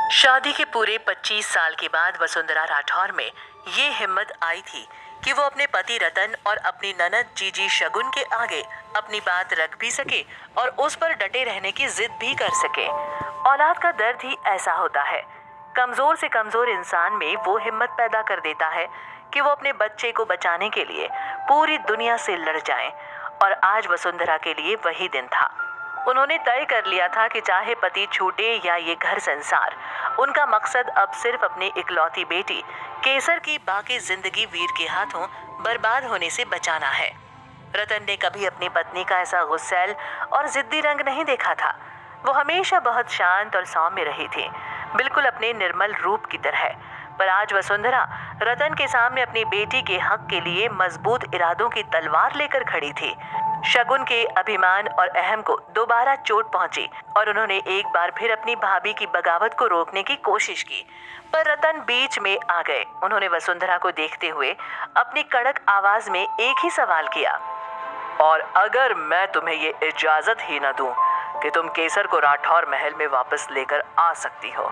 शादी के पूरे 25 साल के बाद वसुंधरा राठौर में ये हिम्मत आई थी कि वो अपने पति रतन और अपनी ननद जीजी शगुन के आगे अपनी बात रख भी सके और उस पर डटे रहने की जिद भी कर सके। औलाद का दर्द ही ऐसा होता है, कमजोर से कमजोर इंसान में वो हिम्मत पैदा कर देता है कि वो अपने बच्चे को बचाने के लिए पूरी दुनिया से लड़ जाए। और आज वसुंधरा के लिए वही दिन था। उन्होंने तय कर लिया था कि चाहे पति छूटे या ये घर संसार, उनका मकसद अब सिर्फ अपनी इकलौती बेटी केसर की बाकी जिंदगी वीर के हाथों बर्बाद होने से बचाना है। रतन ने कभी अपनी पत्नी का ऐसा गुस्सैल और जिद्दी रंग नहीं देखा था। वो हमेशा बहुत शांत और सौम्य रही थी, बिल्कुल अपने निर्मल रूप की तरह। पर आज वसुंधरा रतन के सामने अपनी बेटी के हक के लिए मजबूत इरादों की तलवार लेकर खड़ी थी। शगुन के अभिमान और अहम को दोबारा चोट पहुंची और उन्होंने एक बार फिर अपनी भाभी की बगावत को रोकने की कोशिश की, पर रतन बीच में आ गए। उन्होंने वसुंधरा को देखते हुए अपनी कड़क आवाज में एक ही सवाल किया, और अगर मैं तुम्हें ये इजाजत ही न दूं कि तुम केसर को राठौर महल में वापस लेकर आ सकती हो,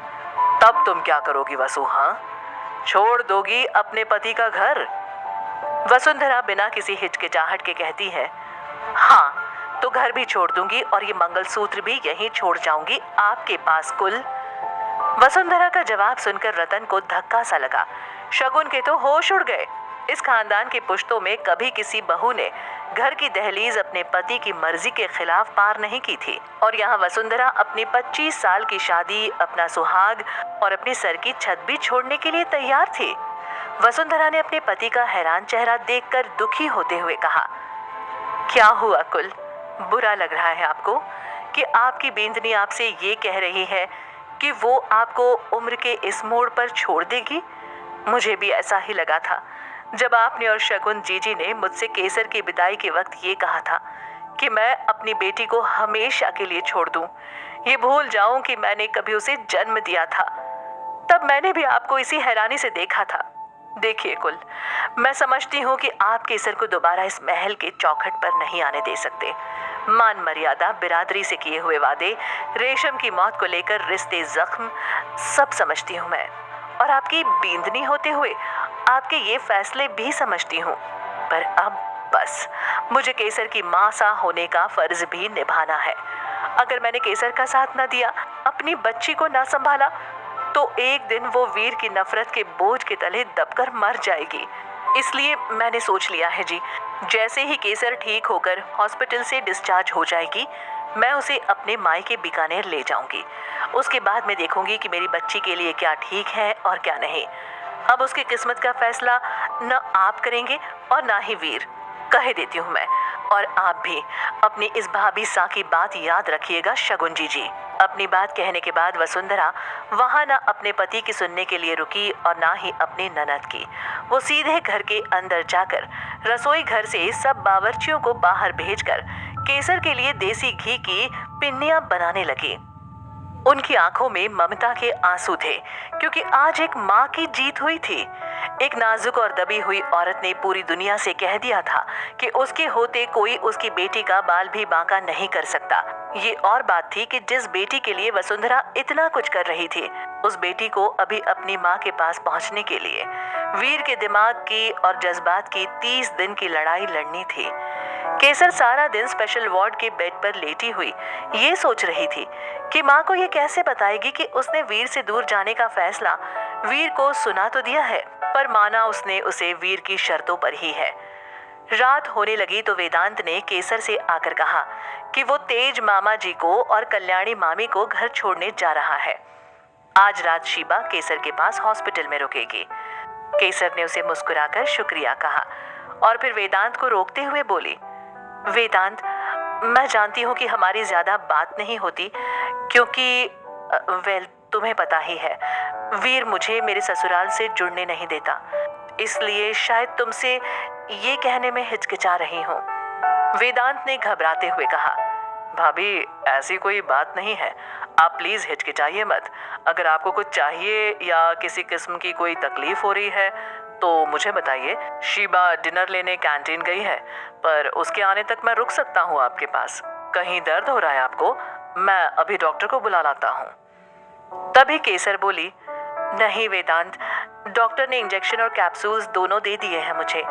तब तुम क्या करोगी वसु? हाँ, छोड़ दोगी अपने पति का घर? वसुंधरा बिना किसी हिचकिचाहट के कहती है, हाँ, तो घर भी छोड़ दूंगी और ये मंगलसूत्र भी यहीं छोड़ जाऊंगी आपके पास कुल। वसुंधरा का जवाब सुनकर रतन को धक्का सा लगा। शगुन के तो होश उड़ गए। इस खानदान के पुश्तों में कभी किसी बहू ने घर की दहलीज अपने पति की मर्जी के खिलाफ पार नहीं की थी, और यहाँ वसुंधरा अपनी 25 साल की शादी, अपना सुहाग और अपनी सर की छत भी छोड़ने के लिए तैयार थी। वसुंधरा ने अपने पति का हैरान चेहरा देखकर दुखी होते हुए कहा, क्या हुआ कुल? बुरा लग रहा है आपको कि आपकी बेंदनी आपसे ये कह रही है कि वो आपको उम्र के इस मोड़ पर छोड़ देगी? मुझे भी ऐसा ही लगा था जब आपने और शगुन जीजी ने मुझसे केसर की विदाई के वक्त ये कहा था कि मैं अपनी बेटी को हमेशा के लिए छोड़ दूं, ये भूल जाऊं कि मैंने कभी उसे जन्म दिया था। तब मैंने भी आपको इसी हैरानी से देखा था। देखिए कुल, मैं समझती हूँ कि आप केसर को दोबारा इस महल के चौखट पर नहीं आने दे सकते। मान मर्यादा, बिरादरी से किए हुए वादे, रेशम की मौत को लेकर रिश्ते, जख्म, सब समझती हूँ मैं, और आपकी बींदनी होते हुए आपके ये फैसले भी समझती हूँ। पर अब बस मुझे केसर की माँ सा होने का फर्ज भी निभाना है। अगर मैंने केसर का साथ न दिया, अपनी बच्ची को ना संभाला, तो एक दिन वो वीर की नफरत के बोझ के तले दबकर मर जाएगी। इसलिए मैंने सोच लिया है जी, जैसे ही केसर ठीक होकर हॉस्पिटल से डिस्चार्ज हो जाएगी, मैं उसे अपने मायके बीकानेर ले जाऊंगी। उसके बाद मैं देखूंगी कि मेरी बच्ची के लिए क्या ठीक है और क्या नहीं। अब उसकी किस्मत का फैसला न आप करेंगे और ना ही वीर, कह देती हूँ मैं। और आप भी अपनी इस भाभी सा की बात याद रखिएगा शगुन जी। अपनी बात कहने के बाद वसुंधरा वहां ना अपने पति की सुनने के लिए रुकी और ना ही अपनी ननद की। वो सीधे घर के अंदर जाकर रसोई घर से सब बावर्चियों को बाहर भेजकर केसर के लिए देसी घी की पिन्नियां बनाने लगी। उनकी आंखों में ममता के आंसू थे, क्योंकि आज एक माँ की जीत हुई थी। एक नाजुक और दबी हुई औरत ने पूरी दुनिया से कह दिया था कि उसके होते कोई उसकी बेटी का बाल भी बांका नहीं कर सकता। ये और बात थी कि जिस बेटी के लिए वसुंधरा इतना कुछ कर रही थी, उस बेटी को अभी अपनी माँ के पास पहुंचने के लिए वीर के दिमाग की और जज्बात की 30 दिन की लड़ाई लड़नी थी। केसर सारा दिन स्पेशल वार्ड के बेड पर लेटी हुई ये सोच रही थी कि माँ को ये कैसे बताएगी कि उसने वीर से दूर जाने का फैसला वीर को सुना तो दिया है, पर माना उसने उसे वीर की शर्तों पर ही है। रात होने लगी तो वेदांत ने केसर से आकर कहा कि वो तेज मामा जी को और कल्याणी मामी को घर छोड़ने जा रहा है। आज रात शीबा केसर के पास हॉस्पिटल में रुकेगी। केसर ने उसे मुस्कुराकर शुक्रिया कहा और फिर वेदांत को रोकते हुए बोली, वेदांत, मैं जानती हूँ कि हमारी ज्यादा बात नहीं होती, क्योंकि तुम्हें पता ही है, वीर मुझे मेरे ससुराल से जुड़ने नहीं देता, इसलिए शायद तुमसे ये कहने में हिचकिचा रही हूँ। वेदांत ने घबराते हुए कहा, भाभी, ऐसी कोई बात नहीं है, आप प्लीज हिचकिचाइए मत। अगर आपको कुछ चाहिए या किसी किस्म की कोई तकलीफ हो रही है तो मुझे बताइए। शीबा डिनर लेने कैंटीन गई है, पर उसके आने तक मैं रुक सकता हूँ आपके पास। कहीं दर्द हो रहा है आपको? मैं अभी डॉक्टर को बुला लाता हूँ। तभी केसर बोली, नहीं वेदांत, डॉक्टर ने इंजेक्शन और कैप्सूल्स दोनों दे दिए हैं मुझे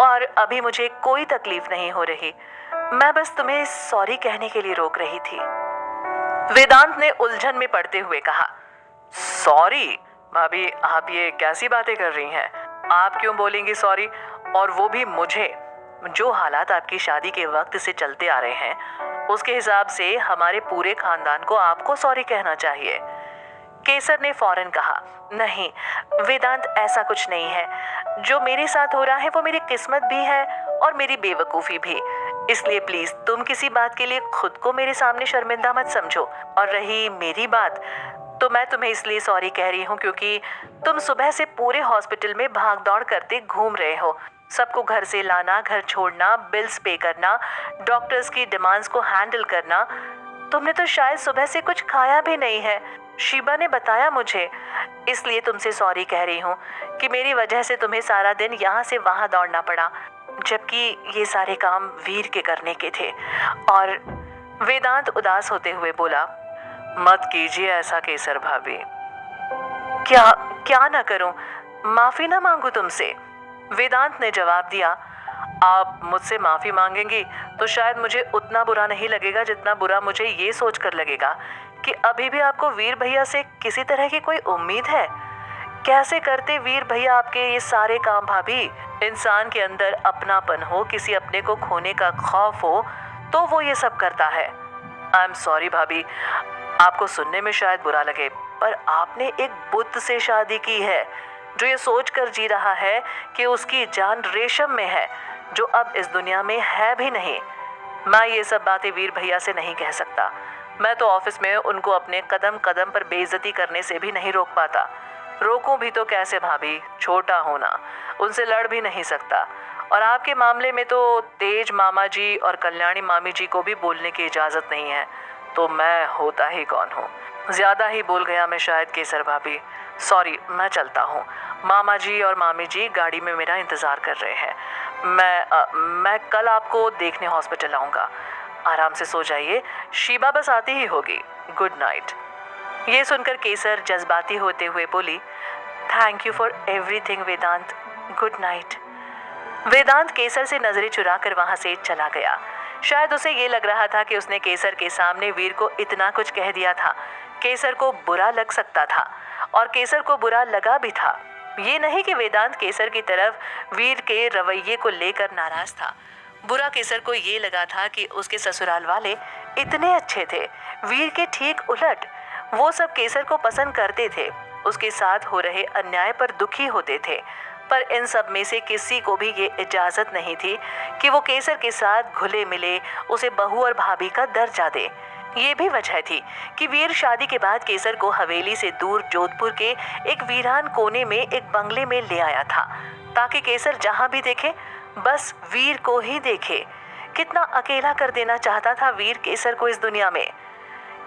और अभी मुझे कोई तकलीफ नहीं हो रही। मैं बस तुम्हें सॉरी कहने के लिए रोक रही थी। वेदांत ने उलझन में पड़ते हुए कहा, सॉरी? भाभी, आप ये कैसी बातें कर रही हैं? आप क्यों बोलेंगी सॉरी, और वो भी मुझे? जो हालात आपकी शादी के वक्त से चलते आ रहे हैं उसके हिसाब से हमारे पूरे खानदान को आपको सॉरी कहना चाहिए। केसर ने फौरन कहा, नहीं वेदांत, ऐसा कुछ नहीं है। जो मेरे साथ हो रहा है वो मेरी किस्मत भी है और मेरी बेवकूफ़ी भी। इसलिए प्लीज तुम किसी बात के लिए खुद को मेरे सामने शर्मिंदा मत समझो। और रही मेरी बात, तो मैं तुम्हें इसलिए सॉरी कह रही हूँ क्योंकि तुम सुबह से पूरे हॉस्पिटल में भाग दौड़ करते घूम रहे हो। सबको घर से लाना, घर छोड़ना, बिल्स पे करना, डॉक्टर्स की डिमांड्स को हैंडल करना। तुमने तो शायद सुबह से कुछ खाया भी नहीं है, शीबा ने बताया मुझे। इसलिए तुमसे सॉरी कह रही हूँ कि मेरी वजह से तुम्हें सारा दिन यहाँ से वहाँ दौड़ना पड़ा, जबकि ये सारे काम वीर के करने के थे। और वेदांत उदास होते हुए बोला, मत कीजिए ऐसा केसर भाभी। क्या क्या ना करूं? माफी ना मांगू तुमसे? वेदांत ने जवाब दिया, आप मुझसे माफी मांगेंगी तो शायद मुझे उतना बुरा नहीं लगेगा जितना बुरा मुझे ये सोचकर लगेगा कि अभी भी आपको वीर भैया से किसी तरह की कोई उम्मीद है। कैसे करते वीर भैया आपके ये सारे काम भाभी? इंसान के अंदर अपनापन हो, किसी अपने को खोने का खौफ हो, तो वो ये सब करता है। आई एम सॉरी भाभी, आपको सुनने में शायद बुरा लगे, पर आपने एक बुत से शादी की है जो ये सोच कर जी रहा है कि उसकी जान रेशम में है, जो अब इस दुनिया में है भी नहीं। मैं ये सब बातें वीर भैया से नहीं कह सकता। मैं तो ऑफिस में उनको अपने कदम कदम पर बेइज्जती करने से भी नहीं रोक पाता। रोकूं भी तो कैसे भाभी? छोटा होना, उनसे लड़ भी नहीं सकता। और आपके मामले में तो तेज मामा जी और कल्याणी मामी जी को भी बोलने की इजाज़त नहीं है, तो मैं होता ही कौन हूँ? ज़्यादा ही बोल गया मैं शायद केसर भाभी। सॉरी, मैं चलता हूँ। मामा जी और मामी जी गाड़ी में मेरा इंतज़ार कर रहे हैं। मैं कल आपको देखने हॉस्पिटल आऊँगा। आराम से सो जाइए, शीबा बस आती ही होगी। Good night. ये सुनकर केसर जज्बाती होते हुए बोली, thank you for everything Vedant, good night. Vedant Kesar से नजरें चुरा कर वहां से चला गया। शायद उसे ये लग रहा था कि उसने केसर के सामने वीर को इतना कुछ कह दिया था। केसर को बुरा लग सकता था और केसर को बुरा लगा भी था। ये नहीं कि वेदांत केसर की तरफ वीर के रवैये को लेकर नाराज था। बुरा केसर को ये लगा था कि उसके ससुराल वाले इतने अच्छे थे। वीर के ठीक उलट, वो सब केसर को पसंद करते थे, उसके साथ हो रहे अन्याय पर दुखी होते थे। पर इन सब में से किसी को भी ये इजाजत नहीं थी कि वो केसर के साथ घुले मिले, उसे बहू और भाभी का दर्जा दे। ये भी वजह थी कि वीर शादी के बाद केसर को हवेली से दूर जोधपुर के एक वीरान कोने में एक बंगले में ले आया था, ताकि केसर जहां भी देखे बस वीर को ही देखे। कितना अकेला कर देना चाहता था वीर केसर को इस दुनिया में।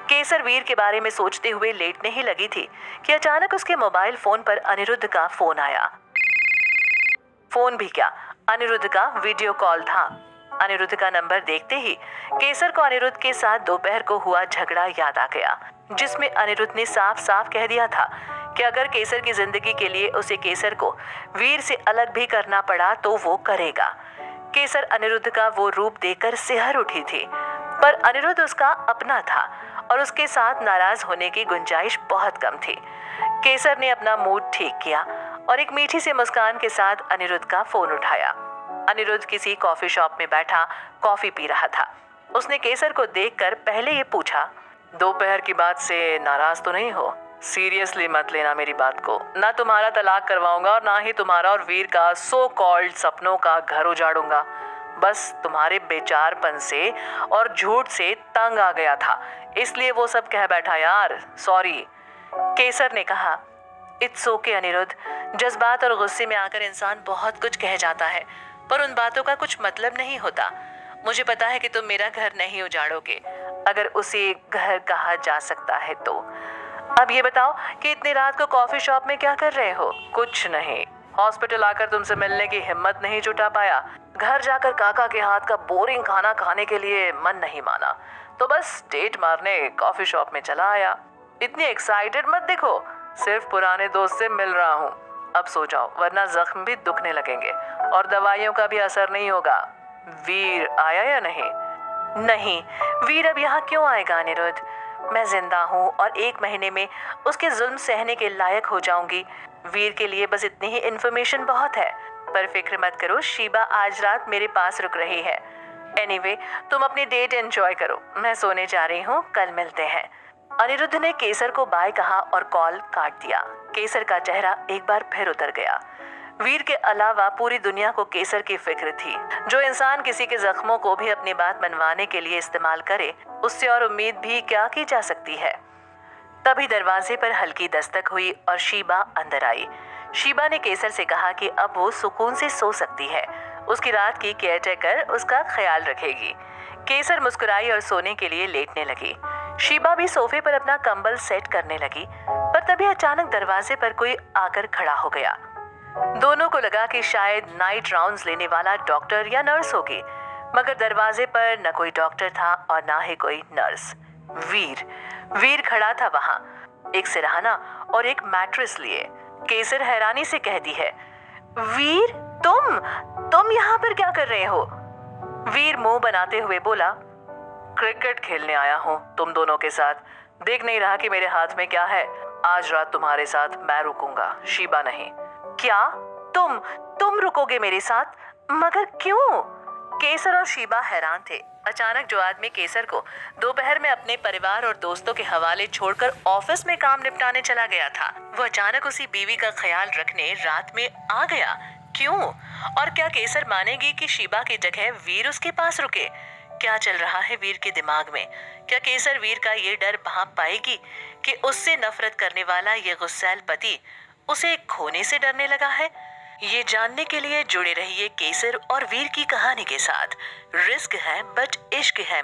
केसर वीर के बारे में सोचते हुए लेटने ही लगी थी कि अचानक उसके मोबाइल फोन पर अनिरुद्ध का फोन आया। फोन भी क्या, अनिरुद्ध का वीडियो कॉल था। अनिरुद्ध का नंबर देखते ही केसर को अनिरुद्ध के साथ दोपहर को हुआ झगड़ा याद आ गया, जिसमें अनिरुद्ध ने साफ साफ कह दिया था कि अगर केसर की जिंदगी के लिए उसे केसर को वीर से अलग भी करना पड़ा तो वो करेगा। केसर अनिरुद्ध का वो रूप देखकर सिहर उठी थी, पर अनिरुद्ध उसका अपना था और उसके साथ नाराज होने की गुंजाइश बहुत कम थी। केसर ने अपना मूड ठीक किया और एक मीठी सी मुस्कान के साथ अनिरुद्ध का फोन उठाया। अनिरुद्ध किसी कॉफी शॉप में बैठा कॉफी पी रहा था। उसने केसर को देखकर पहले ये पूछा, दोपहर की बात से नाराज तो नहीं हो? सीरियसली मत लेना मेरी बात को। ना तुम्हारा तलाक करवाऊंगा और ना ही तुम्हारा और वीर का सो कॉल्ड सपनों का घर उजाड़ूंगा। बस तुम्हारे बेचारपन से और झूठ से तंग आ गया था, इसलिए वो सब कह बैठा यार, सॉरी। केसर ने कहा, इट्स ओके अनिरुद्ध, जज्बात और गुस्से में आकर इंसान बहुत कुछ कह जाता है, पर उन बातों का कुछ मतलब नहीं होता। मुझे पता है कि तुम मेरा घर नहीं उजाड़ोगे, अगर उसे घर कहा जा सकता है तो। अब ये बताओ कि इतनी रात को कॉफी शॉप में क्या कर रहे हो? कुछ नहीं, हॉस्पिटल आकर तुमसे मिलने की हिम्मत नहीं जुटा पाया। घर जाकर काका के हाथ का बोरिंग खाना खाने के लिए मन नहीं माना, तो बस डेट मारने कॉफी शॉप में चला आया। इतनी एक्साइटेड मत दिखो, सिर्फ पुराने दोस्त से मिल रहा हूँ। अब सो जाओ वरना जख्म भी दुखने लगेंगे और दवाइयों का भी असर नहीं होगा। वीर आया या नहीं? नहीं, वीर अब यहाँ क्यों आएगा अनिरुद्ध? मैं जिंदा हूँ और 1 महीने में उसके जुल्म सहने के लायक हो जाऊंगी। वीर के लिए बस इतनी ही इन्फॉर्मेशन बहुत है। पर फिक्र मत करो, शीबा आज रात मेरे पास रुक रही है। एनीवे, तुम अपनी डेट एंजॉय करो, मैं सोने जा रही हूँ, कल मिलते हैं। अनिरुद्ध ने केसर को बाय कहा और कॉल काट दिया। केसर का चेहरा एक बार फिर उतर गया। वीर के अलावा पूरी दुनिया को केसर की फिक्र थी। जो इंसान किसी के जख्मों को भी अपनी बात मनवाने के लिए इस्तेमाल करे, उससे और उम्मीद भी क्या की जा सकती है। तभी दरवाजे पर हल्की दस्तक हुई और शीबा अंदर आई। शीबा ने केसर से कहा कि अब वो सुकून से सो सकती है, उसकी रात की केयरटेकर उसका ख्याल रखेगी। केसर मुस्कुराई और सोने के लिए लेटने लगी। शीबा भी सोफे पर अपना कंबल सेट करने लगी, पर तभी अचानक दरवाजे पर कोई आकर खड़ा हो गया। दोनों को लगा कि शायद नाइट राउंड्स लेने वाला डॉक्टर या नर्स होगी, मगर दरवाजे पर न कोई डॉक्टर था और ना ही कोई नर्स। वीर खड़ा था वहां, एक सिरहाना और एक मैट्रेस लिए। केसर हैरानी से कहती है, वीर तुम यहाँ पर क्या कर रहे हो? वीर मुंह बनाते हुए बोला, क्रिकेट खेलने आया हूँ तुम दोनों के साथ। देख नहीं रहा कि मेरे हाथ में क्या है? आज रात तुम्हारे साथ मैं रुकूंगा, शीबा नहीं। क्या? तुम रुकोगे मेरे साथ? मगर क्यों? केसर और शीबा हैरान थे। अचानक जो आदमी केसर को दोपहर में अपने परिवार और दोस्तों के हवाले छोड़कर ऑफिस में काम निपटाने चला गया था, वो अचानक उसी बीवी का ख्याल रखने रात में आ गया। क्यों? और क्या केसर मानेगी कि शीबा की जगह वीर उसके पास रुके? क्या चल रहा है वीर के दिमाग में? क्या केसर वीर का ये डर भांप पाएगी कि उससे नफरत करने वाला ये गुस्सैल पति उसे खोने से डरने लगा है? ये जानने के लिए जुड़े रहिए केसर और वीर की कहानी के साथ। रिस्क है बट इश्क है।